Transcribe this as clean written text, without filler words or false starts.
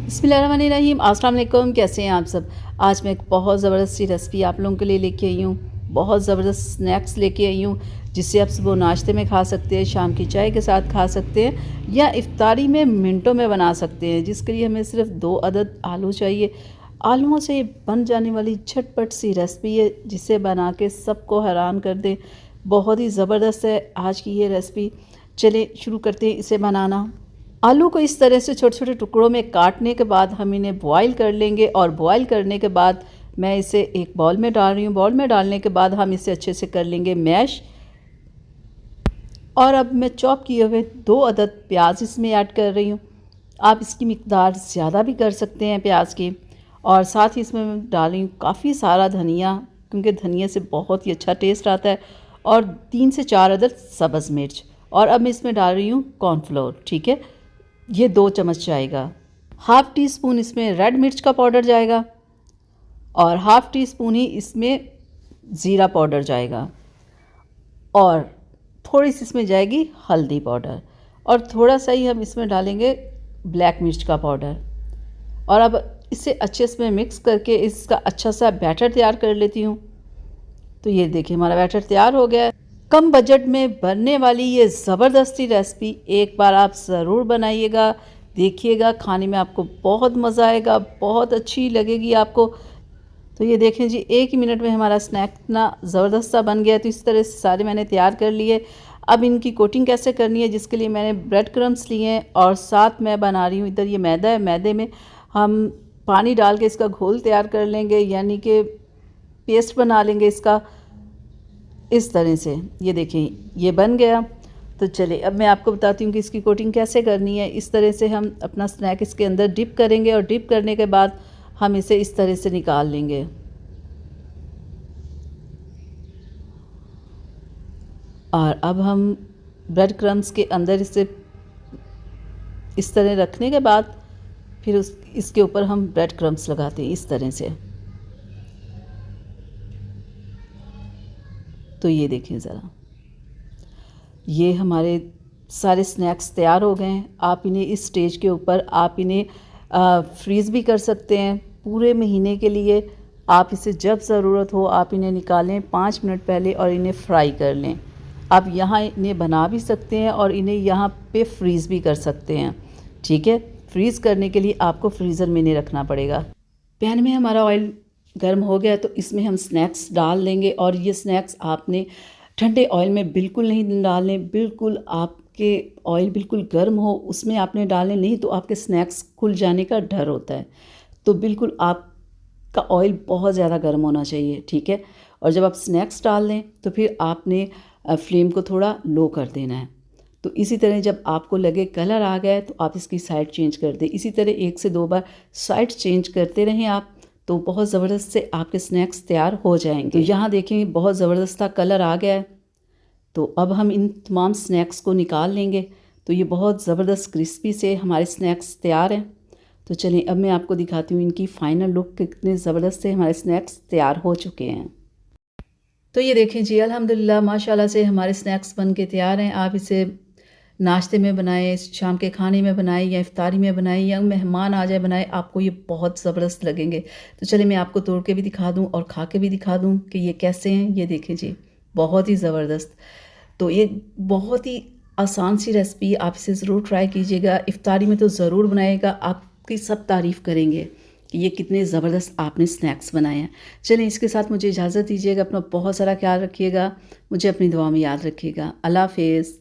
बिस्मिल्लाहिर्रहमानिर्रहीम। अस्सलाम वालेकुम। कैसे हैं आप सब। आज मैं एक बहुत ज़बरदस्त सी रेसिपी आप लोगों के लिए लेके आई हूँ। बहुत ज़बरदस्त स्नैक्स लेके आई हूँ जिससे आप सुबह नाश्ते में खा सकते हैं, शाम की चाय के साथ खा सकते हैं या इफ्तारी में मिनटों में बना सकते हैं। जिसके लिए हमें सिर्फ 2 अदद आलू चाहिए। आलूओं से बन जाने वाली झटपट सी रेसिपी है जिसे बना के सबको हैरान कर दे। बहुत ही ज़बरदस्त है आज की ये रेसिपी। चलिए शुरू करते हैं इसे बनाना। आलू को इस तरह से छोटे छोटे टुकड़ों में काटने के बाद हम इन्हें बॉईल कर लेंगे और बॉईल करने के बाद मैं इसे एक बाउल में डाल रही हूँ। बाउल में डालने के बाद हम इसे अच्छे से कर लेंगे मैश। और अब मैं चॉप किए हुए 2 अदद प्याज इसमें ऐड कर रही हूँ। आप इसकी मिकदार ज़्यादा भी कर सकते हैं प्याज की। और साथ ही इसमें मैं डाल रही हूँ काफ़ी सारा धनिया, क्योंकि धनिया से बहुत ही अच्छा टेस्ट आता है। और 3 से 4 अदद सब्ज़ मिर्च। और अब मैं इसमें डाल रही हूँ कॉर्नफ्लोर। ठीक है, ये 2 चम्मच जाएगा। हाफ़ टी स्पून इसमें रेड मिर्च का पाउडर जाएगा और हाफ़ टी स्पून ही इसमें ज़ीरा पाउडर जाएगा। और थोड़ी सी इसमें जाएगी हल्दी पाउडर और थोड़ा सा ही हम इसमें डालेंगे ब्लैक मिर्च का पाउडर। और अब इसे अच्छे से मिक्स करके इसका अच्छा सा बैटर तैयार कर लेती हूँ। तो ये देखिए हमारा बैटर तैयार हो गया है। कम बजट में बनने वाली ये ज़बरदस्ती रेसिपी एक बार आप ज़रूर बनाइएगा, देखिएगा, खाने में आपको बहुत मज़ा आएगा, बहुत अच्छी लगेगी आपको। तो ये देखें जी, 1 ही मिनट में हमारा स्नैक इतना ज़बरदस्त सा बन गया। तो इस तरह से सारे मैंने तैयार कर लिए। अब इनकी कोटिंग कैसे करनी है, जिसके लिए मैंने ब्रेड क्रम्स लिए हैं और साथ मैं बना रही हूँ इधर ये मैदा है। मैदे में हम पानी डाल के इसका घोल तैयार कर लेंगे, यानी कि पेस्ट बना लेंगे इसका इस तरह से। ये देखें ये बन गया। तो चलिए अब मैं आपको बताती हूँ कि इसकी कोटिंग कैसे करनी है। इस तरह से हम अपना स्नैक इसके अंदर डिप करेंगे और डिप करने के बाद हम इसे इस तरह से निकाल लेंगे। और अब हम ब्रेड क्रम्स के अंदर इसे इस तरह रखने के बाद फिर इसके ऊपर हम ब्रेड क्रम्स लगाते हैं इस तरह से। तो ये देखें ज़रा, ये हमारे सारे स्नैक्स तैयार हो गए हैं। आप इन्हें इस स्टेज के ऊपर आप इन्हें फ्रीज़ भी कर सकते हैं पूरे महीने के लिए। आप इसे जब ज़रूरत हो आप इन्हें निकालें 5 मिनट पहले और इन्हें फ्राई कर लें। आप यहाँ इन्हें बना भी सकते हैं और इन्हें यहाँ पे फ्रीज़ भी कर सकते हैं। ठीक है, फ्रीज़ करने के लिए आपको फ्रीज़र में नहीं रखना पड़ेगा। पैन में हमारा ऑयल गर्म हो गया तो इसमें हम स्नैक्स डाल देंगे। और ये स्नैक्स आपने ठंडे ऑयल में बिल्कुल नहीं डालने, बिल्कुल आपके ऑयल बिल्कुल गर्म हो उसमें आपने डालने, नहीं तो आपके स्नैक्स खुल जाने का डर होता है। तो बिल्कुल आपका ऑयल बहुत ज़्यादा गर्म होना चाहिए। ठीक है, और जब आप स्नैक्स डाल दें तो फिर आपने फ्लेम को थोड़ा लो कर देना है। तो इसी तरह जब आपको लगे कलर आ गया है तो आप इसकी साइड चेंज कर दें। इसी तरह 1 से 2 बार साइड चेंज करते रहें आप, तो बहुत ज़बरदस्त से आपके स्नैक्स तैयार हो जाएंगे। तो यहाँ देखेंगे बहुत ज़बरदस्त सा कलर आ गया है। तो अब हम इन तमाम स्नैक्स को निकाल लेंगे। तो ये बहुत ज़बरदस्त क्रिस्पी से हमारे स्नैक्स तैयार हैं। तो चलिए अब मैं आपको दिखाती हूँ इनकी फ़ाइनल लुक, कितने ज़बरदस्त से हमारे स्नैक्स तैयार हो चुके हैं। तो ये देखें जी, अल्हम्दुलिल्लाह माशाल्लाह से हमारे स्नैक्स बन के तैयार हैं। आप इसे नाश्ते में बनाएं, शाम के खाने में बनाएं या इफ्तारी में बनाएं या मेहमान आ जाए बनाएं, आपको ये बहुत ज़बरदस्त लगेंगे। तो चलिए मैं आपको तोड़ के भी दिखा दूं और खा के भी दिखा दूं कि ये कैसे हैं। ये देखें जी, बहुत ही ज़बरदस्त। तो ये बहुत ही आसान सी रेसिपी, आप इसे ज़रूर ट्राई कीजिएगा। इफ्तारी में तो ज़रूर बनाइएगा, आपकी सब तारीफ़ करेंगे कि ये कितने ज़बरदस्त आपने स्नैक्स बनाए हैं। चलिए इसके साथ मुझे इजाज़त दीजिएगा। अपना बहुत सारा ख्याल रखिएगा, मुझे अपनी दुआ में याद रखिएगा। अल्लाह हाफ़िज़।